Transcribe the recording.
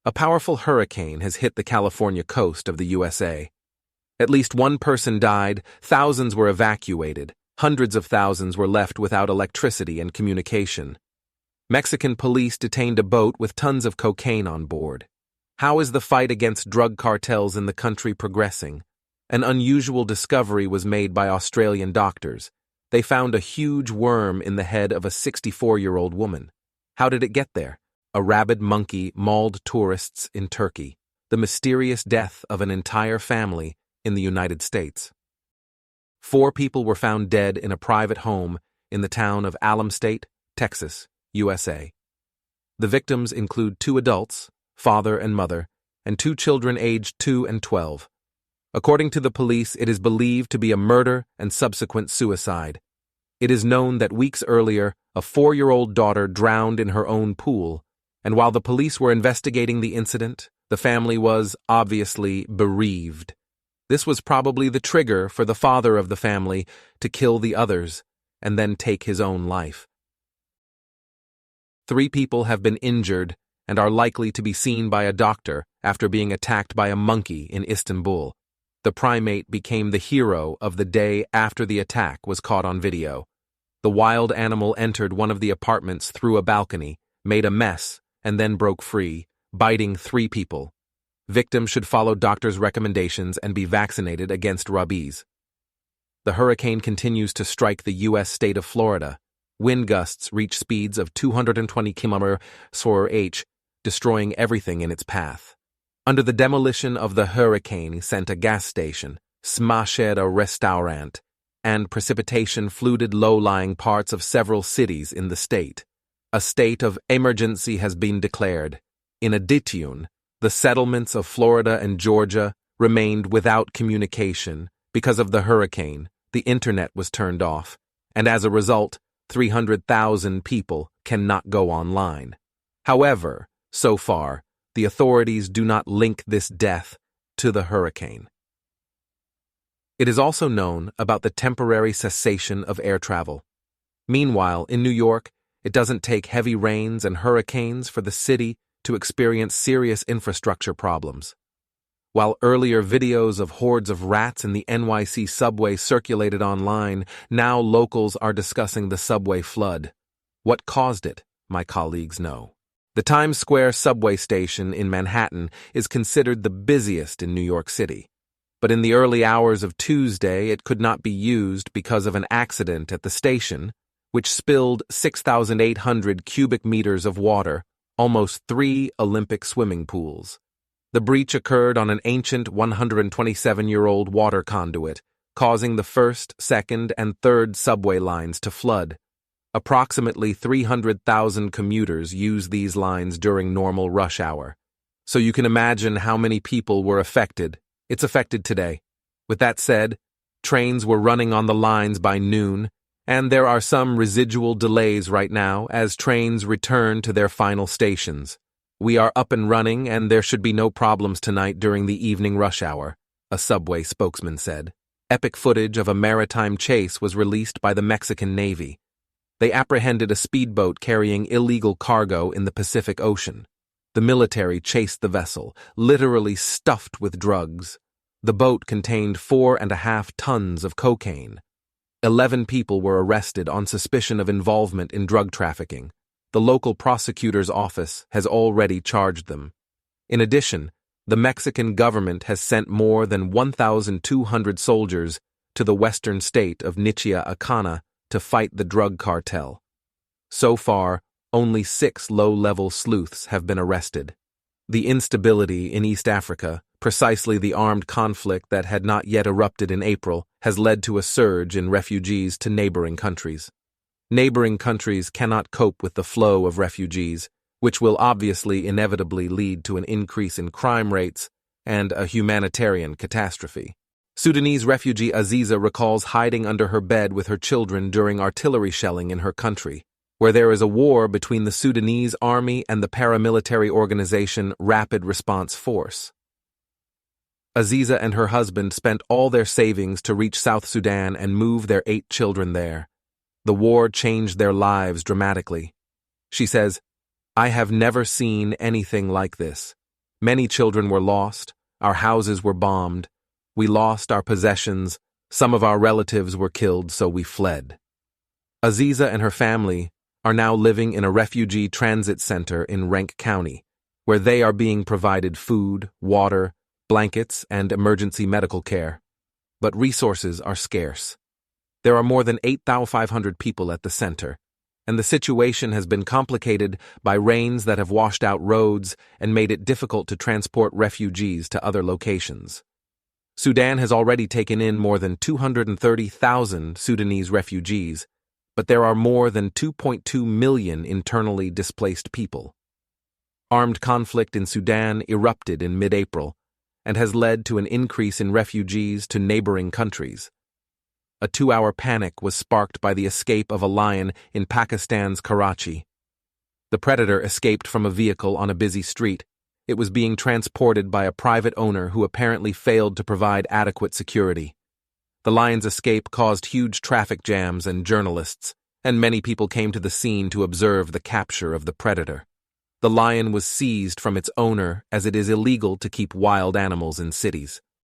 A powerful hurricane has hit the California coast of the USA. At least one person died, thousands were evacuated, hundreds of thousands were left without electricity and communication. Mexican police detained a boat with tons of cocaine on board. How is the fight against drug cartels in the country progressing? An unusual discovery was made by Australian doctors. They found a huge worm in the head of a 64-year-old woman. How did it get there? A rabid monkey mauled tourists in Turkey. The mysterious death of an entire family in the United States. 4 people were found dead in a private home in the town of Alamstate, Texas, USA. The victims include 2 adults, father and mother, and 2 children aged 2 and 12. According to the police, it is believed to be a murder and subsequent suicide. It is known that weeks earlier, a 4-year-old daughter drowned in her own pool, and while the police were investigating the incident, the family was obviously bereaved. This was probably the trigger for the father of the family to kill the others and then take his own life. 3 people have been injured and are likely to be seen by a doctor after being attacked by a monkey in Istanbul. The primate became the hero of the day after the attack was caught on video. The wild animal entered one of the apartments through a balcony, made a mess, and then broke free, biting 3 people. Victims should follow doctors' recommendations and be vaccinated against rabies. The hurricane continues to strike the U.S. state of Florida. Wind gusts reach speeds of 220 km/h, destroying everything in its path. Under the demolition of the hurricane sent a gas station, smashed a restaurant, and precipitation flooded low-lying parts of several cities in the state. A state of emergency has been declared. In addition, the settlements of Florida and Georgia remained without communication because of the hurricane. The internet was turned off, and as a result, 300,000 people cannot go online. However, so far, the authorities do not link this death to the hurricane. It is also known about the temporary cessation of air travel. Meanwhile, in New York, it doesn't take heavy rains and hurricanes for the city to experience serious infrastructure problems. While earlier videos of hordes of rats in the NYC subway circulated online, now locals are discussing the subway flood. What caused it, my colleagues know. The Times Square subway station in Manhattan is considered the busiest in New York City. But in the early hours of Tuesday, it could not be used because of an accident at the station, which spilled 6,800 cubic meters of water, almost 3 Olympic swimming pools. The breach occurred on an ancient 127-year-old water conduit, causing the first, second, and third subway lines to flood. Approximately 300,000 commuters use these lines during normal rush hour. So you can imagine how many people were affected. It's affected today. With that said, trains were running on the lines by noon, and there are some residual delays right now as trains return to their final stations. We are up and running, and there should be no problems tonight during the evening rush hour, a subway spokesman said. Epic footage of a maritime chase was released by the Mexican Navy. They apprehended a speedboat carrying illegal cargo in the Pacific Ocean. The military chased the vessel, literally stuffed with drugs. The boat contained 4.5 tons of cocaine. 11 people were arrested on suspicion of involvement in drug trafficking. The local prosecutor's office has already charged them. In addition, the Mexican government has sent more than 1,200 soldiers to the western state of Michoacán to fight the drug cartel. So far, only 6 low-level sleuths have been arrested. The instability in East Africa, precisely the armed conflict that had not yet erupted in April, has led to a surge in refugees to neighboring countries. Neighboring countries cannot cope with the flow of refugees, which will obviously inevitably lead to an increase in crime rates and a humanitarian catastrophe. Sudanese refugee Aziza recalls hiding under her bed with her children during artillery shelling in her country, where there is a war between the Sudanese army and the paramilitary organization Rapid Response Force. Aziza and her husband spent all their savings to reach South Sudan and move their 8 children there. The war changed their lives dramatically. She says, "I have never seen anything like this. Many children were lost, our houses were bombed, we lost our possessions, some of our relatives were killed, so we fled. Aziza and her family are now living in a refugee transit center in Rank County, where they are being provided food, water, blankets, and emergency medical care. But resources are scarce. There are more than 8,500 people at the center, and the situation has been complicated by rains that have washed out roads and made it difficult to transport refugees to other locations. Sudan has already taken in more than 230,000 Sudanese refugees, but there are more than 2.2 million internally displaced people. Armed conflict in Sudan erupted in mid-April and has led to an increase in refugees to neighboring countries. A 2-hour panic was sparked by the escape of a lion in Pakistan's Karachi. The predator escaped from a vehicle on a busy street. It was being transported by a private owner who apparently failed to provide adequate security. The lion's escape caused huge traffic jams and journalists, and many people came to the scene to observe the capture of the predator. The lion was seized from its owner as it is illegal to keep wild animals in cities.